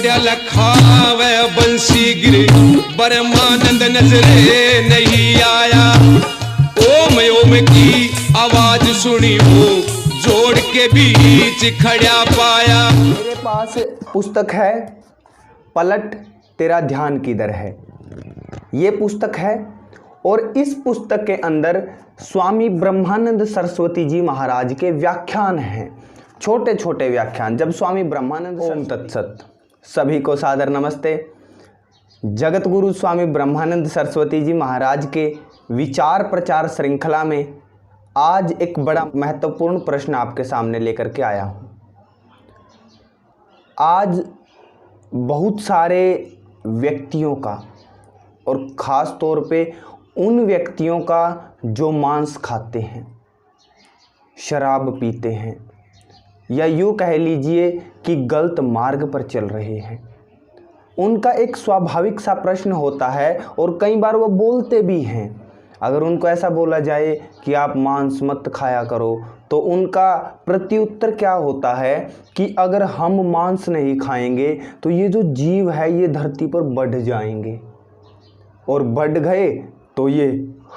खड़ा लखावे बंसी गिरे ब्रह्मानंद नजरे नहीं आया। ओम ओम की आवाज सुनी वो जोड़ के बीच खड़ा पाया। मेरे पास पुस्तक है पलट तेरा ध्यान किधर है। ये पुस्तक है और इस पुस्तक के अंदर स्वामी ब्रह्मानंद सरस्वती जी महाराज के व्याख्यान हैं, छोटे छोटे व्याख्यान। जब स्वामी ब्रह्मानंद ओम तत्सत। सभी को सादर नमस्ते। जगत गुरु स्वामी ब्रह्मानंद सरस्वती जी महाराज के विचार प्रचार श्रृंखला में आज एक बड़ा महत्वपूर्ण प्रश्न आपके सामने लेकर के आया हूँ। आज बहुत सारे व्यक्तियों का और ख़ास तौर पे उन व्यक्तियों का जो मांस खाते हैं, शराब पीते हैं, या यूँ कह लीजिए कि गलत मार्ग पर चल रहे हैं, उनका एक स्वाभाविक सा प्रश्न होता है और कई बार वो बोलते भी हैं। अगर उनको ऐसा बोला जाए कि आप मांस मत खाया करो तो उनका प्रत्युत्तर क्या होता है कि अगर हम मांस नहीं खाएंगे तो ये जो जीव है ये धरती पर बढ़ जाएंगे और बढ़ गए तो ये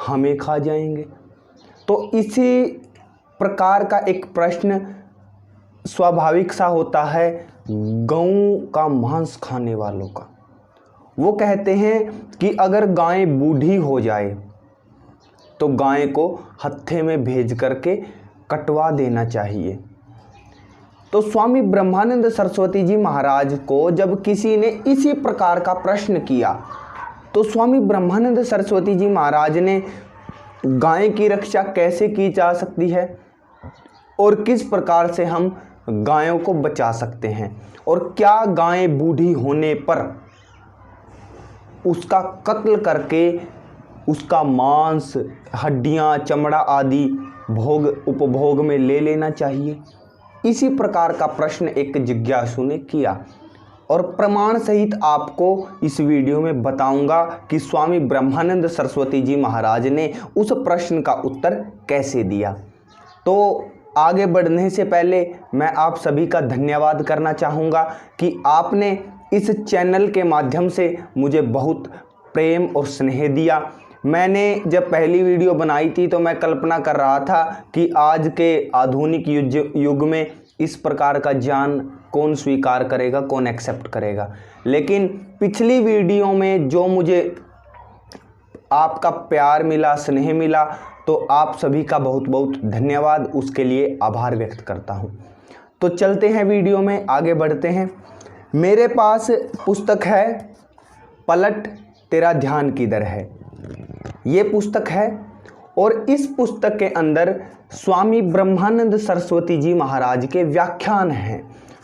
हमें खा जाएंगे। तो इसी प्रकार का एक प्रश्न स्वाभाविक सा होता है गऊ का मांस खाने वालों का। वो कहते हैं कि अगर गाय बूढ़ी हो जाए तो गाय को हत्थे में भेज करके कटवा देना चाहिए। तो स्वामी ब्रह्मानंद सरस्वती जी महाराज को जब किसी ने इसी प्रकार का प्रश्न किया तो स्वामी ब्रह्मानंद सरस्वती जी महाराज ने गाय की रक्षा कैसे की जा सकती है और किस प्रकार से हम गायों को बचा सकते हैं, और क्या गाय बूढ़ी होने पर उसका कत्ल करके उसका मांस, हड्डियां, चमड़ा आदि भोग उपभोग में ले लेना चाहिए। इसी प्रकार का प्रश्न एक जिज्ञासु ने किया और प्रमाण सहित आपको इस वीडियो में बताऊंगा कि स्वामी ब्रह्मानंद सरस्वती जी महाराज ने उस प्रश्न का उत्तर कैसे दिया। तो आगे बढ़ने से पहले मैं आप सभी का धन्यवाद करना चाहूँगा कि आपने इस चैनल के माध्यम से मुझे बहुत प्रेम और स्नेह दिया। मैंने जब पहली वीडियो बनाई थी तो मैं कल्पना कर रहा था कि आज के आधुनिक युग में इस प्रकार का ज्ञान कौन स्वीकार करेगा, कौन एक्सेप्ट करेगा। लेकिन पिछली वीडियो में जो मुझे आपका प्यार मिला, स्नेह मिला, तो आप सभी का बहुत बहुत धन्यवाद, उसके लिए आभार व्यक्त करता हूँ। तो चलते हैं वीडियो में, आगे बढ़ते हैं। मेरे पास पुस्तक है पलट तेरा ध्यान किधर है। ये पुस्तक है और इस पुस्तक के अंदर स्वामी ब्रह्मानंद सरस्वती जी महाराज के व्याख्यान हैं,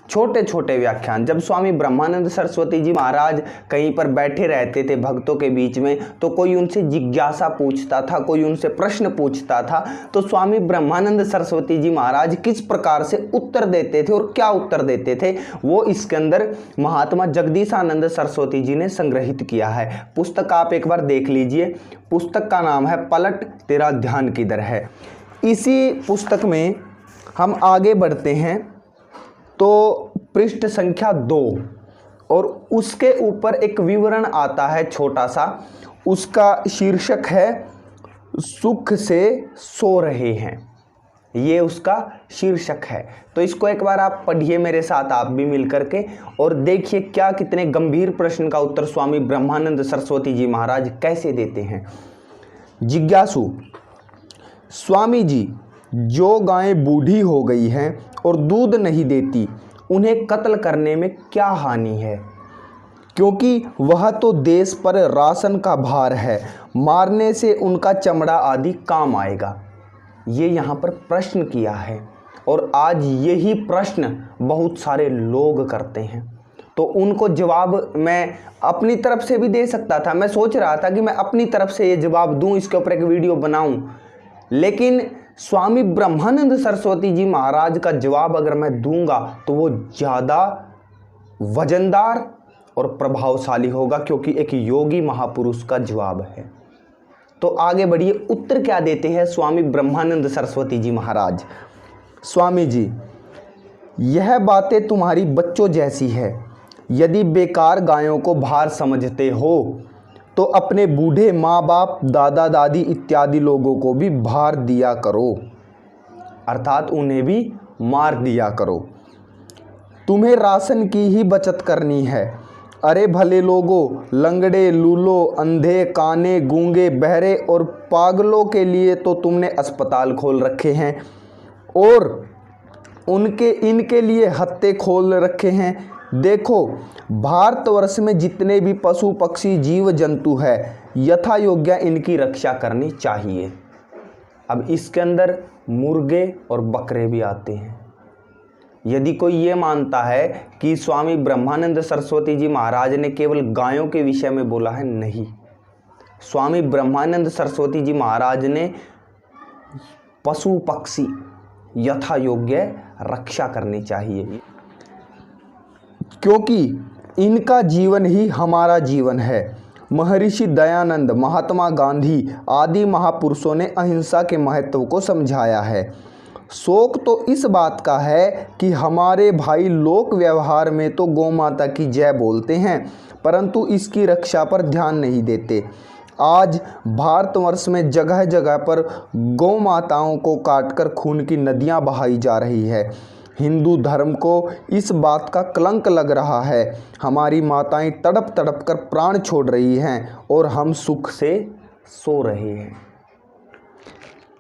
छोटे छोटे व्याख्यान। जब स्वामी ब्रह्मानंद सरस्वती जी महाराज कहीं पर बैठे रहते थे भक्तों के बीच में तो कोई उनसे जिज्ञासा पूछता था, कोई उनसे प्रश्न पूछता था, तो स्वामी ब्रह्मानंद सरस्वती जी महाराज किस प्रकार से उत्तर देते थे और क्या उत्तर देते थे वो इसके अंदर महात्मा जगदीशानंद सरस्वती जी ने संग्रहित किया है। पुस्तक आप एक बार देख लीजिए। पुस्तक का नाम है पलट तेरा ध्यान किधर है। इसी पुस्तक में हम आगे बढ़ते हैं तो पृष्ठ संख्या 2 और उसके ऊपर एक विवरण आता है छोटा सा। उसका शीर्षक है सुख से सो रहे हैं। ये उसका शीर्षक है। तो इसको एक बार आप पढ़िए मेरे साथ, आप भी मिल करके, और देखिए क्या कितने गंभीर प्रश्न का उत्तर स्वामी ब्रह्मानंद सरस्वती जी महाराज कैसे देते हैं। जिज्ञासु: स्वामी जी, जो गायें बूढ़ी हो गई हैं और दूध नहीं देती, उन्हें कत्ल करने में क्या हानि है? क्योंकि वह तो देश पर राशन का भार है, मारने से उनका चमड़ा आदि काम आएगा। ये यहाँ पर प्रश्न किया है और आज यही प्रश्न बहुत सारे लोग करते हैं। तो उनको जवाब मैं अपनी तरफ से भी दे सकता था। मैं सोच रहा था कि मैं अपनी तरफ से ये जवाब दूं, इसके ऊपर एक वीडियो बनाऊं, लेकिन स्वामी ब्रह्मानंद सरस्वती जी महाराज का जवाब अगर मैं दूंगा तो वो ज़्यादा वजनदार और प्रभावशाली होगा, क्योंकि एक योगी महापुरुष का जवाब है। तो आगे बढ़िए, उत्तर क्या देते हैं स्वामी ब्रह्मानंद सरस्वती जी महाराज। स्वामी जी, यह बातें तुम्हारी बच्चों जैसी है। यदि बेकार गायों को भार समझते हो तो अपने बूढ़े माँ बाप, दादा दादी इत्यादि लोगों को भी भार दिया करो, अर्थात उन्हें भी मार दिया करो। तुम्हें राशन की ही बचत करनी है। अरे भले लोगों, लंगड़े, लूलो, अंधे, काने, गूंगे, बहरे और पागलों के लिए तो तुमने अस्पताल खोल रखे हैं और इनके लिए हत्ते खोल रखे हैं। देखो, भारतवर्ष में जितने भी पशु पक्षी जीव जंतु है, यथा योग्य इनकी रक्षा करनी चाहिए। अब इसके अंदर मुर्गे और बकरे भी आते हैं। यदि कोई ये मानता है कि स्वामी ब्रह्मानंद सरस्वती जी महाराज ने केवल गायों के विषय में बोला है, नहीं, स्वामी ब्रह्मानंद सरस्वती जी महाराज ने पशु पक्षी यथा योग्य रक्षा करनी चाहिए, क्योंकि इनका जीवन ही हमारा जीवन है। महर्षि दयानंद, महात्मा गांधी आदि महापुरुषों ने अहिंसा के महत्व को समझाया है। शोक तो इस बात का है कि हमारे भाई लोक व्यवहार में तो गौ माता की जय बोलते हैं, परंतु इसकी रक्षा पर ध्यान नहीं देते। आज भारतवर्ष में जगह जगह पर गौ माताओं को काटकर खून की नदियां बहाई जा रही है। हिंदू धर्म को इस बात का कलंक लग रहा है। हमारी माताएं तड़प तड़प कर प्राण छोड़ रही हैं और हम सुख से सो रहे हैं।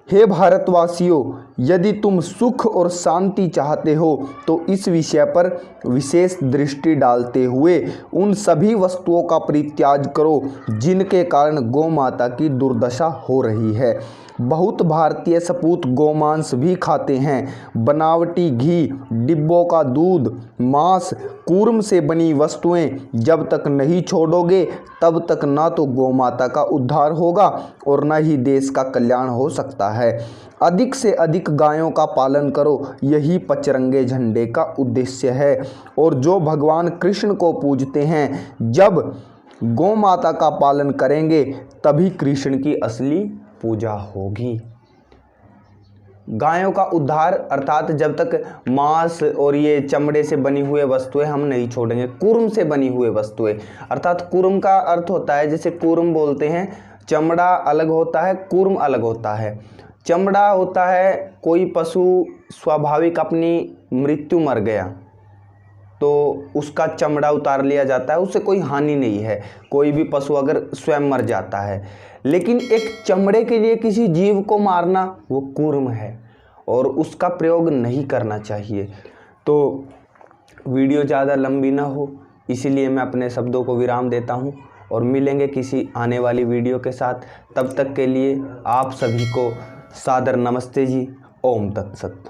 हे भारतवासियों, यदि तुम सुख और शांति चाहते हो तो इस विषय पर विशेष दृष्टि डालते हुए उन सभी वस्तुओं का परित्याग करो जिनके कारण गौ माता की दुर्दशा हो रही है। बहुत भारतीय सपूत गोमांस भी खाते हैं। बनावटी घी, डिब्बों का दूध, मांस, कूर्म से बनी वस्तुएं जब तक नहीं छोड़ोगे तब तक ना तो गौ माता का उद्धार होगा और न ही देश का कल्याण हो सकता है। अधिक से अधिक गायों का पालन करो, यही पचरंगे झंडे का उद्देश्य है। और जो भगवान कृष्ण को पूजते हैं, जब गौ माता का पालन करेंगे तभी कृष्ण की असली पूजा होगी। गायों का उद्धार अर्थात जब तक मांस और ये चमड़े से बनी हुई वस्तुएं हम नहीं छोड़ेंगे। कूर्म से बनी हुई वस्तुएं, अर्थात कूर्म का अर्थ होता है, जैसे कूर्म बोलते हैं, चमड़ा अलग होता है, कूर्म अलग होता है। चमड़ा होता है कोई पशु स्वाभाविक अपनी मृत्यु मर गया तो उसका चमड़ा उतार लिया जाता है, उससे कोई हानि नहीं है। कोई भी पशु अगर स्वयं मर जाता है, लेकिन एक चमड़े के लिए किसी जीव को मारना वो कूर्म है और उसका प्रयोग नहीं करना चाहिए। तो वीडियो ज़्यादा लंबी ना हो इसीलिए मैं अपने शब्दों को विराम देता हूँ और मिलेंगे किसी आने वाली वीडियो के साथ। तब तक के लिए आप सभी को सादर नमस्ते जी। ओम तत्सत।